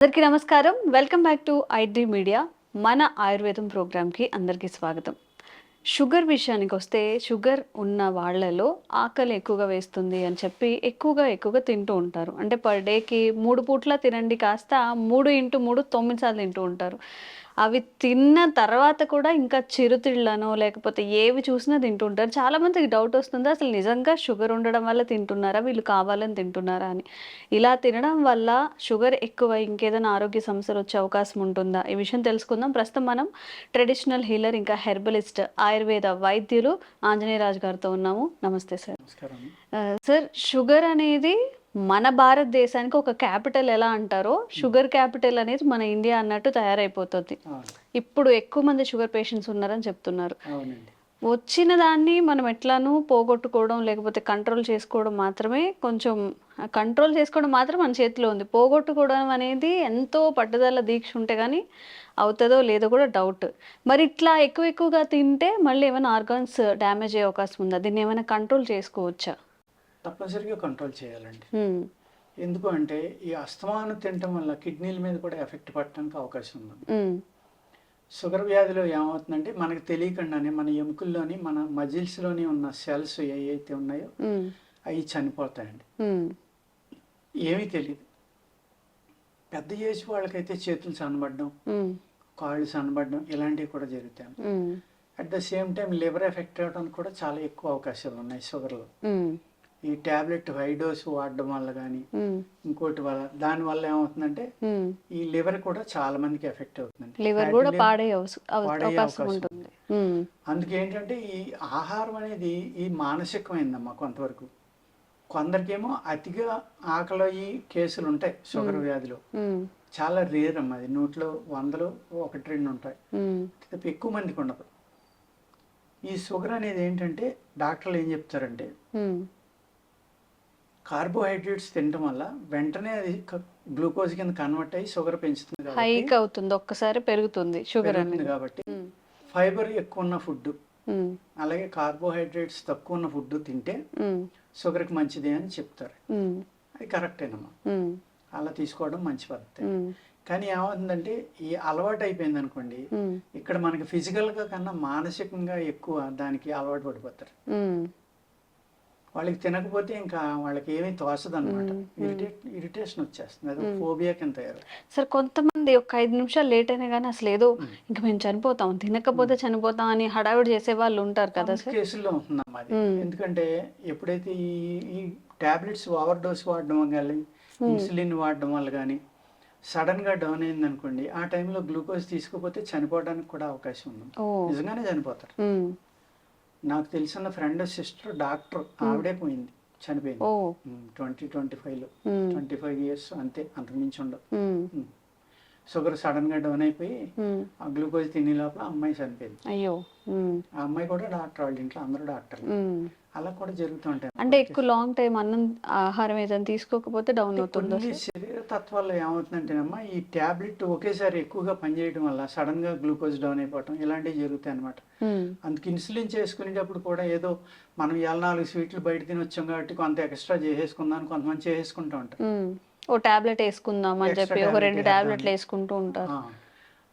అందరికీ నమస్కారం. Welcome back to iDream media. మన ఆయుర్వేదం ప్రోగ్రామ్కి అందరికీ స్వాగతం. షుగర్ విషయానికి వస్తే షుగర్ ఉన్న వాళ్ళలో ఆకలి ఎక్కువగా వేస్తుంది అని చెప్పి ఎక్కువగా తింటూ ఉంటారు. అంటే పర్ డేకి 3 పూట్ల తినండి కాస్త 3 × 3 9 సార్లు తింటూ ఉంటారు. అవి తిన్న తర్వాత కూడా ఇంకా చిరుతిళ్ళనో లేకపోతే ఏవి చూసినా తింటూ ఉంటారు. చాలామందికి డౌట్ వస్తుంది, అసలు నిజంగా షుగర్ ఉండడం వల్ల తింటున్నారా, వీళ్ళు కావాలని తింటున్నారా అని. ఇలా తినడం వల్ల షుగర్ ఎక్కువై ఇంకేదైనా ఆరోగ్య సమస్యలు వచ్చే అవకాశం ఉంటుందా? ఈ విషయం తెలుసుకుందాం. ప్రస్తుతం మనం ట్రెడిషనల్ హీలర్ ఇంకా హెర్బలిస్ట్ ఆయుర్వేద వైద్యులు ఆంజనేయరాజు గారితో ఉన్నాము. నమస్తే సార్. నమస్కారం. సార్, షుగర్ అనేది మన భారతదేశానికి ఒక క్యాపిటల్ ఎలా అంటారో షుగర్ క్యాపిటల్ అనేది మన ఇండియా అన్నట్టు తయారైపోతుంది. ఇప్పుడు ఎక్కువ మంది షుగర్ పేషెంట్స్ ఉన్నారని చెప్తున్నారు. అవునండి. వచ్చిన దాన్ని మనం ఎట్లానూ పోగొట్టుకోవడం లేకపోతే కంట్రోల్ చేసుకోవడం మాత్రమే మన చేతిలో ఉంది. పోగొట్టుకోవడం అనేది ఎంతో పట్టుదల దీక్ష ఉంటే కానీ అవుతుందో లేదో కూడా డౌట్. మరి ఇట్లా ఎక్కువగా తింటే మళ్ళీ ఏమైనా ఆర్గాన్స్ డ్యామేజ్ అయ్యే అవకాశం ఉందా? దీన్ని ఏమైనా కంట్రోల్ చేసుకోవచ్చా? తప్పనిసరిగా కంట్రోల్ చేయాలండి. ఎందుకు అంటే ఈ అస్తమానం తినటం వల్ల కిడ్నీల మీద కూడా ఎఫెక్ట్ పడటానికి అవకాశం ఉంది. షుగర్ వ్యాధిలో ఏమవుతుందంటే మనకు తెలియకుండానే మన ఎముకల్లోని మన మజిల్స్లోని ఉన్న సెల్స్ ఏవైతే ఉన్నాయో అవి చనిపోతాయండి. ఏమీ తెలియదు. పెద్ద ఏజ్ వాళ్ళకైతే చేతులు సన్నబడడం, కాళ్ళు సన్నబడడం ఇలాంటివి కూడా జరుగుతాయి. At the same time liver effect అవ్వడానికి కూడా చాలా ఎక్కువ అవకాశాలు ఉన్నాయి షుగర్లో. ఈ టాబ్లెట్ హై డోస్ వాడడం వల్ల కానీ ఇంకోటి వల్ల దానివల్ల ఏమవుతుందంటే ఈ లివర్ కూడా చాలా మందికి ఎఫెక్ట్ అవుతుందండి. లివర్ కూడా పాడే అవకాశం ఉంటుంది. అందుకే ఏంటంటే ఈ ఆహారం అనేది ఈ మానసికమైందమ్మా కొంతవరకు. కొందరికేమో అతిగా ఆకలి అయ్యి కేసులు ఉంటాయి షుగర్ వ్యాధిలో. చాలా రేర్ అమ్మా, అది 100లో 100లో 1-2 ఉంటాయి. ఎక్కువ మందికి ఉండదు. ఈ షుగర్ అనేది ఏంటంటే డాక్టర్లు ఏం చెప్తారంటే కార్బోహైడ్రేట్స్ తినడం వల్ల వెంటనే అది గ్లూకోజ్ కింద కన్వర్ట్ అయ్యి షుగర్ పెంచుతుంది, హైక్ అవుతుంది, ఒక్కసారి పెరుగుతుంది షుగర్ అనేది. కాబట్టి ఫైబర్ ఎక్కువ ఉన్న ఫుడ్ అలాగే కార్బోహైడ్రేట్స్ తక్కువ ఉన్న ఫుడ్ తింటే షుగర్కి మంచిది అని చెప్తారు. అది కరెక్టేనమ్మా, అలా తీసుకోవడం మంచి పద్ధతి. కానీ ఏమవుతుందంటే ఈ అలవాటు అయిపోయింది అనుకోండి, ఇక్కడ మనకి ఫిజికల్గా కన్నా మానసికంగా ఎక్కువ దానికి అలవాటు పడిపోతారు. వాళ్ళకి తినకపోతే ఇంకా వాళ్ళకి ఏమీ తోచదు అనమాట. ఇరిటేషన్ వచ్చేస్తుంది, అది ఫోబియా కింద తయారు. సార్, కొంతమంది ఒక 5 నిమిషాలు లేట్ అయినా కానీ అసలు ఏదో ఇంకా మేము చనిపోతాం, తినకపోతే చనిపోతాం అని హడావిడి చేసే వాళ్ళు ఉంటారు కదా సార్. కేసుల్లో ఉంటుందమ్మా అది. ఎందుకంటే ఎప్పుడైతే ఈ టాబ్లెట్స్ ఓవర్ డోస్ వాడడం కానీ ఇన్సులిన్ వాడడం వల్ల కానీ సడన్గా డౌన్ అయింది అనుకోండి, ఆ టైంలో గ్లూకోజ్ తీసుకోకపోతే చనిపోవడానికి కూడా అవకాశం ఉంది. నిజంగానే చనిపోతారు. నాకు తెలిసిన ఫ్రెండ్ సిస్టర్ డాక్టర్, ఆవిడే పోయింది, చనిపోయింది 2025లో. 25 years అంతే, అంతకుమించి ఉండదు. షుగర్ సడన్ గా డౌన్ అయిపోయి ఆ గ్లూకోజ్ తినే లోపల అమ్మాయి చనిపోయింది. అయ్యో. ఆ అమ్మాయి కూడా డాక్టర్, వాళ్ళ ఇంట్లో అందరూ డాక్టర్లు. అలా కూడా జరుగుతుంటాయి. అంటే ఎక్కువ లాంగ్ టైం అన్నం ఆహారం ఏదైనా తీసుకోకపోతే డౌన్ అవుతుంది. శరీర తత్వాల్లో ఏమవుతుందంటేనమ్మా, ఈ టాబ్లెట్ ఒకేసారి ఎక్కువగా పనిచేయడం వల్ల సడన్ గా గ్లూకోజ్ డౌన్ అయిపోవటం ఇలాంటివి జరుగుతాయి అనమాట. అందుకు ఇన్సులిన్ చేసుకునేటప్పుడు కూడా ఏదో మనం 4 స్వీట్లు బయట తిని వచ్చాం కాబట్టి కొంత ఎక్స్ట్రా చేసేసుకుందాం కొంతమంది చేసేసుకుంటూ ఉంటారు. ఓ టాబ్లెట్ వేసుకుందాం అని చెప్పి ఒక 2 టాబ్లెట్లు వేసుకుంటూ ఉంటారు.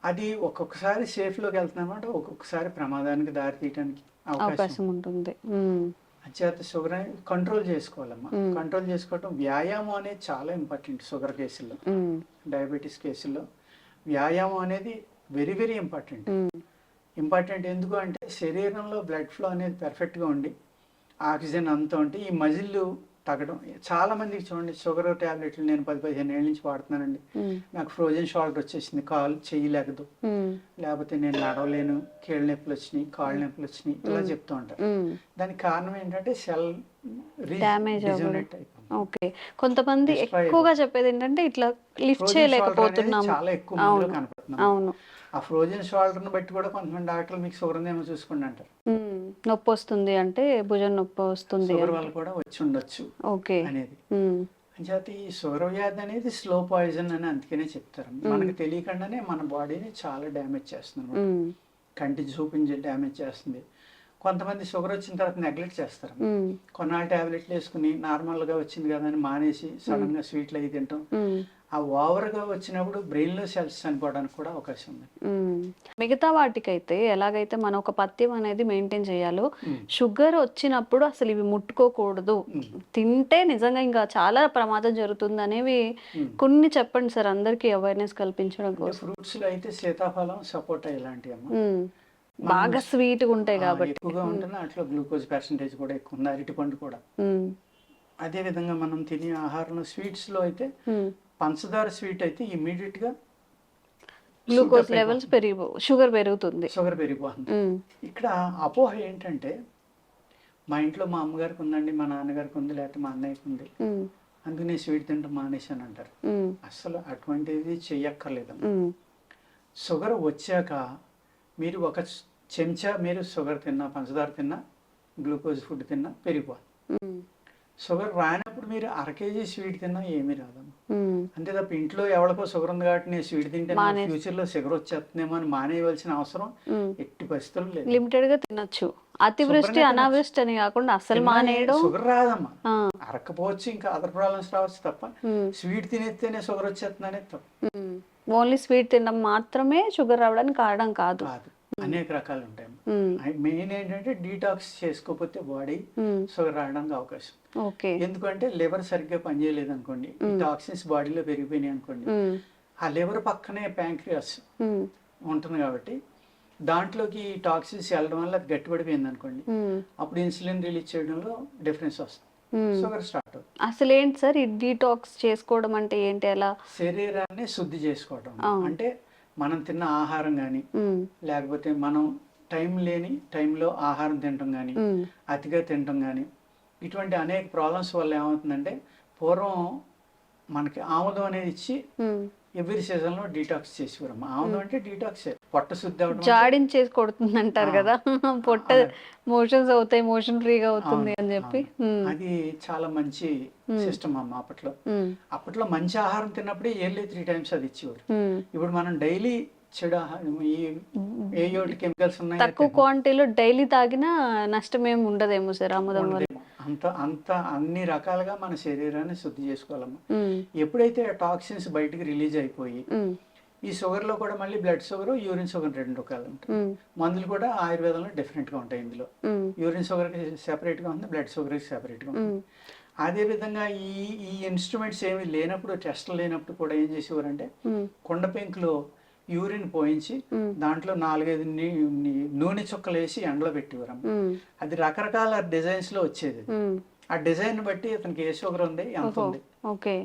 అది ఒక్కొక్కసారి సేఫ్ లోకి వెళ్తుందన్నమాట, ఒక్కొక్కసారి ప్రమాదానికి దారి తీయడానికి అవకాశం ఉంటుంది. అంచేత షుగర్ అనేది కంట్రోల్ చేసుకోవాలమ్మా. కంట్రోల్ చేసుకోవటం, వ్యాయామం అనేది చాలా ఇంపార్టెంట్. షుగర్ కేసుల్లో, డయాబెటీస్ కేసుల్లో వ్యాయామం అనేది వెరీ వెరీ ఇంపార్టెంట్. ఎందుకు అంటే శరీరంలో బ్లడ్ ఫ్లో అనేది పర్ఫెక్ట్గా ఉండి ఆక్సిజన్ అంతా ఉంటే ఈ మజిల్ తగ్గడం. చాలా మందికి చూడండి, షుగర్ టాబ్లెట్లు నేను 10-15 ఏళ్ళ నుంచి వాడుతున్నానండి, నాకు ఫ్రోజన్ షోల్డర్ వచ్చేసింది, కాలు చేయలేకదు, లేకపోతే నేను నడవలేను, కీళ్ళ నొప్పులు వచ్చినాయి, కాళ్ళ నొప్పులు వచ్చినాయి, ఇలా చెప్తూ ఉంటారు. దానికి కారణం ఏంటంటే సెల్ డ్యామేజ్ అయిపోయింది. ఓకే. కొంతమంది ఎక్కువగా చెప్పేది ఏంటంటే ఇట్లా లిఫ్ట్ చేయలేకపోతున్నాం, చాలా ఎక్కువ మందిలో కనపడుతున్నాం. అవును, ఆ ఫ్రోజన్ షోల్డర్ని బట్టి కూడా కొంతమంది డాక్టర్లు మీకు షుగర్ ఉందేమో చూసుకోండి అంటారు. నొప్పి వస్తుంది అంటే భుజం నొప్పి వస్తుంది, షుగర్ వల్ల కూడా వచ్చి ఉండొచ్చు అనేది. అంచేత ఈ షుగర్ వ్యాధి అనేది స్లో పాయిజన్ అని అందుకనే చెప్తారు. మనకు తెలియకుండానే మన బాడీని చాలా డ్యామేజ్ చేస్తుంది, కంటి చూపించి డ్యామేజ్ చేస్తుంది. కొంతమంది షుగర్ వచ్చిన తర్వాత నెగ్లెక్ట్ చేస్తారు. కొన్నాళ్ళు టాబ్లెట్లు వేసుకుని నార్మల్గా వచ్చింది కదా అని మానేసి సడన్గా స్వీట్లు అవి తింటాం. ఆ ఓవర్గా వచ్చినప్పుడు బ్రెయిన్లో సెల్స్ చనిపోవడానికి కూడా అవకాశం ఉంది. మిగతా వాటికైతే ఎలాగైతే మనం ఒక పథ్యం అనేది మెయింటైన్ చేయాలో, మ్మ్. షుగర్ వచ్చినప్పుడు అసలు ఇవి ముట్టుకోకూడదు, తింటే నిజంగా ఇంకా చాలా ప్రమాదం జరుగుతుంది అనేవి మ్మ్. కొన్ని చెప్పండి సార్, అందరికీ అవేర్నెస్ కల్పించడం కోసం. ఫ్రూట్స్లో అయితే సీతాఫలం, సపోటా ఇలాంటివి అమ్మ. మ్మ్. బాగా స్వీట్గా ఉంటాయి కాబట్టి. ఎక్కువగా ఉంటుంది, అట్లా గ్లూకోజ్ పర్సంటేజ్ కూడా ఎక్కువ ఉంది. అరటిపండు కూడా మ్మ్. అదే విధంగా మనం తినే ఆహారంలో స్వీట్స్లో అయితే మ్మ్. పంచదార స్వీట్ అయితే ఇమ్మీడియట్గా గ్లూకోజ్ లెవెల్స్ షుగర్ పెరుగుతుంది. షుగర్ పెరిగిపోతుంది. మ్మ్. ఇక్కడ అపోహ ఏంటంటే మా ఇంట్లో మా అమ్మగారికి ఉందండి, మా నాన్నగారికి ఉంది, లేకపోతే మా అన్నయ్యకి ఉంది, మ్మ్. అందుకు నేను స్వీట్ తింటాం మానేశాను అంటారు. మ్మ్. అసలు అటువంటిది చెయ్యక్కర్లేదమ్మా. మ్మ్. షుగర్ వచ్చాక మీరు ఒక చెంచా మీరు షుగర్ తిన్నా, పంచదార తిన్నా, గ్లూకోజ్ ఫుడ్ తిన్నా పెరిగిపోతుంది. మ్మ్. షుగర్ రానప్పుడు మీరు 1 కేజీ స్వీట్ తిన్నా ఏమీ రాదమ్మా. మ్మ్. అంతే తప్ప ఇంట్లో ఎవరికో షుగర్ ఉంది కాబట్టి నేను స్వీట్ తింటే నా ఫ్యూచర్లో షుగర్ వచ్చేస్తుందేమో అని మానేయవలసిన అవసరం మ్మ్. ఎట్టి పరిస్థితులు లేదు. లిమిటెడ్ గా తినొచ్చు, అతివృష్టి అనావృష్టి అని కాకుండా అసలు మానేయడం. షుగర్ రాదమ్మా, ఆ. అరకపోవచ్చు, ఇంకా అదర్ ప్రాబ్లమ్స్ రావచ్చు తప్ప మ్మ్. స్వీట్ తినేస్తేనే షుగర్ వచ్చేస్తుంది అనేది తప్పు ఓన్లీ స్వీట్ తినడం మాత్రమే షుగర్ రావడానికి కారణం కాదు. కాదు. అనేక రకాలు ఉంటాయి. మ్మ్. మెయిన్ ఏంటంటే డీటాక్స్ చేసుకోకపోతే బాడీ మ్మ్. షుగర్ రావడానికి అవకాశం. ఓకే. ఎందుకంటే లివర్ సరిగ్గా పనిచేయలేదు అనుకోండి, ఈ టాక్సిన్స్ బాడీలో పెరిగిపోయినాయి అనుకోండి, మ్మ్. ఆ లివర్ పక్కనే ప్యాంక్రియాస్ మ్మ్. ఉంటుంది కాబట్టి దాంట్లోకి ఈ టాక్సిన్స్ వెళ్ళడం వల్ల అది గట్టిపడిపోయింది అనుకోండి, మ్మ్. అప్పుడు ఇన్సులిన్ రిలీజ్ చేయడంలో డిఫరెన్స్ వస్తుంది, మ్మ్. షుగర్ స్టార్ట్ అవుతుంది. అసలు ఏంటి సార్ ఈ డీటాక్స్ చేసుకోవడం అంటే ఏంటి? ఎలా? శరీరాన్ని శుద్ధి చేసుకోవడం ఆ. అంటే మనం తిన్న ఆహారం కానీ, మ్మ్. లేకపోతే మనం టైం లేని టైంలో ఆహారం తినటం కానీ, మ్మ్. అతిగా తినటం కానీ, ఇటువంటి అనేక ప్రాబ్లమ్స్ వల్ల ఏమవుతుందంటే పూర్వం మనకి ఆముదం అనేది ఇచ్చి మ్మ్. ఎవ్రీ సీజన్లో డీటాక్స్ చేసేవారమ్మ. ఆముదం అంటే డీటాక్స్, పొట్ట శుద్ధి అవడం అంటే- జాడించేసి కొడుతుంది అంటారు ఆ. కదా, పొట్ట అదే. మోషన్స్ అవుతాయి, మోషన్ ఫ్రీగా అవుతుంది అవును, అని చెప్పి. అవును. అది చాలా మంచి సిస్టమ్ అమ్మ అప్పట్లో. మ్మ్. అప్పట్లో మంచి ఆహారం తిన్నప్పుడే ఇయర్లీ 3 times అది ఇచ్చేవారు. మ్మ్. ఇప్పుడు మనం డైలీ చెడు ఆహారం, ఈ ఏ కెమికల్స్ ఉన్నాయి తక్కువ క్వాంటిటీలో డైలీ తాగినా నష్టం ఏమి ఉండదేమో సార్ ఆముదం వల్ల. అంత అంత అన్ని రకాలుగా మన శరీరాన్ని శుద్ధి చేసుకోవాలమ్మా. మ్మ్. ఎప్పుడైతే టాక్సిన్స్ బయటికి రిలీజ్ అయిపోయి మ్మ్. ఈ షుగర్లో కూడా మళ్ళీ బ్లడ్ షుగర్, యూరిన్ షుగర్ 2 రకాలు ఉంటాయి. మ్మ్. మందులు కూడా ఆయుర్వేదంలో డిఫరెంట్గా ఉంటాయి. ఇందులో మ్మ్. యూరిన్ షుగర్కి సెపరేట్గా ఉంది, బ్లడ్ షుగర్కి సెపరేట్గా ఉంది. మ్మ్. అదేవిధంగా ఈ ఈ ఇన్స్ట్రుమెంట్స్ ఏమి లేనప్పుడు, టెస్ట్లు లేనప్పుడు కూడా ఏం చేసేవారంటే మ్మ్. కుండ పెంకులో యూరిన్ పోయించి మ్మ్. దాంట్లో 4-5 నూనె చుక్కలు వేసి ఎండలో పెట్టేవారు. మ్మ్. అది రకరకాల డిజైన్స్లో వచ్చేది. మ్మ్. ఆ డిజైన్ బట్టి అతనికి ఏ షుగర్ ఉంది, ఎంత ఓహో. ఉంది ఓకే.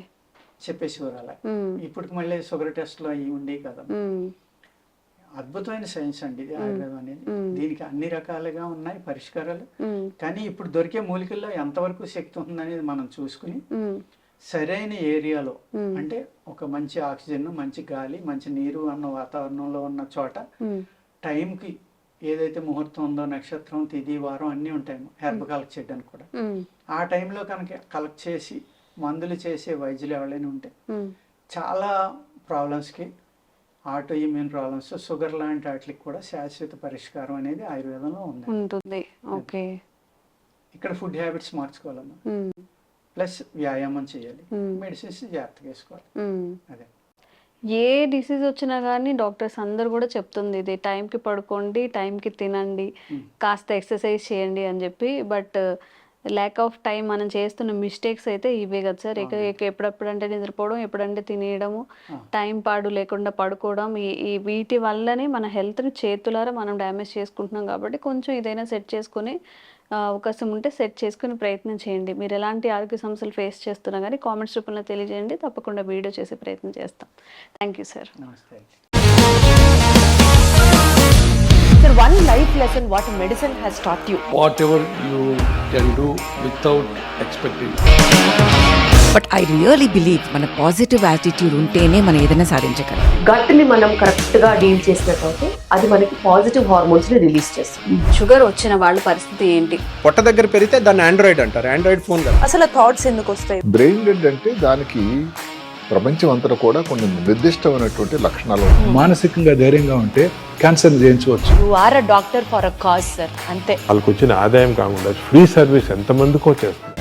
చెప్పేసేవారు అలా. మ్మ్. ఇప్పటికి మళ్ళీ షుగర్ టెస్ట్లు అవి ఉండేవి కదా. మ్మ్. అద్భుతమైన సైన్స్ అండి ఇది ఆయుర్వేదం అనేది. మ్మ్. దీనికి అన్ని రకాలుగా ఉన్నాయి పరిష్కారాలు. మ్మ్. కానీ ఇప్పుడు దొరికే మూలికల్లో ఎంతవరకు శక్తి ఉందనేది మనం చూసుకుని మ్మ్. సరైన ఏరియాలో, మ్మ్. అంటే ఒక మంచి ఆక్సిజన్, మంచి గాలి, మంచి నీరు అన్న వాతావరణంలో ఉన్న చోట మ్మ్. టైంకి ఏదైతే ముహూర్తం ఉందో, నక్షత్రం, తిథి, వారం అన్నీ ఉంటాయి హెర్బ్ కలెక్ట్ చేయడానికి కూడా. మ్మ్. ఆ టైంలో కనుక కలెక్ట్ చేసి మందులు చేసే వైద్యులు ఎవరైనా ఉంటే మ్మ్. చాలా ప్రాబ్లమ్స్కి, ఆటో ఇమ్యూన్ ప్రాబ్లమ్స్, షుగర్ లాంటి వాటికి కూడా శాశ్వత పరిష్కారం అనేది ఆయుర్వేదంలో ఉంది. ఉంటుంది. ఓకే. ఇక్కడ ఫుడ్ హ్యాబిట్స్ మార్చుకోవాలమ్మా, మ్మ్. ప్లస్ వ్యాయామం చేయాలి, మ్మ్. మెడిసిన్స్ జాగ్రత్తగా వేసుకోవాలి. మ్మ్. అదే ఏ డిసీజ్ వచ్చినా కానీ డాక్టర్స్ అందరు కూడా చెప్తుంది ఇది, టైంకి పడుకోండి, టైంకి తినండి, మ్మ్. కాస్త ఎక్సర్సైజ్ చేయండి అని చెప్పి. బట్ ల్యాక్ ఆఫ్ టైం మనం చేస్తున్న మిస్టేక్స్ అయితే ఇవే కదా సార్. ఎప్పుడెప్పుడంటే నిద్రపోవడం, ఎప్పుడంటే తినేయడము, ఆ. టైం పాడు లేకుండా పడుకోవడం, ఈ వీటి వల్లనే మన హెల్త్ని చేతులారా మనం డ్యామేజ్ చేసుకుంటున్నాం. కాబట్టి కొంచెం ఇదైనా సెట్ చేసుకొని అవకాశం ఉంటే సెట్ చేసుకుని ప్రయత్నం చేయండి. మీరు ఎలాంటి ఆరోగ్య సమస్యలు ఫేస్ చేస్తున్నా కానీ కామెంట్స్ రూపంలో తెలియజేయండి, తప్పకుండా వీడియో చేసే ప్రయత్నం చేస్తాం. Thank you sir. నమస్తే. Sir, one life lesson what medicine has taught you. Whatever you can do without expecting. But I really believe మన పాజిటివ్ యాటిట్యూడ్ ఉంటేనే మనం ఏదైనా సాధించగలం. గట్ని మనం కరెక్ట్ గా డీల్ చేసినట్లయితే అది మనకి పాజిటివ్ హార్మోన్స్ ని రిలీజ్ చేస్తుంది. షుగర్ వచ్చిన వాళ్ళ పరిస్థితి ఏంటి? పొట్ట దగ్గర పెరిగితే దాన్ని ఆండ్రాయిడ్ అంటారు, ఆండ్రాయిడ్ ఫోన్ కాదు. అసలు థాట్స్ ఎందుకు వస్తాయి? బ్రెయిన్ డెడ్ అంటే దానికి ప్రపంచం అంతా కూడా కొన్ని నిర్దిష్టమైనటువంటి లక్షణాలు ఉన్నాయి. మానసికంగా ధైర్యంగా ఉంటే క్యాన్సర్ జయించవచ్చు. You are a doctor for a cause sir, అంతే. వాళ్ళకి వచ్చిన ఆదాయం కాకుండా ఫ్రీ సర్వీస్ ఎంతమందికో చేస్తుంది.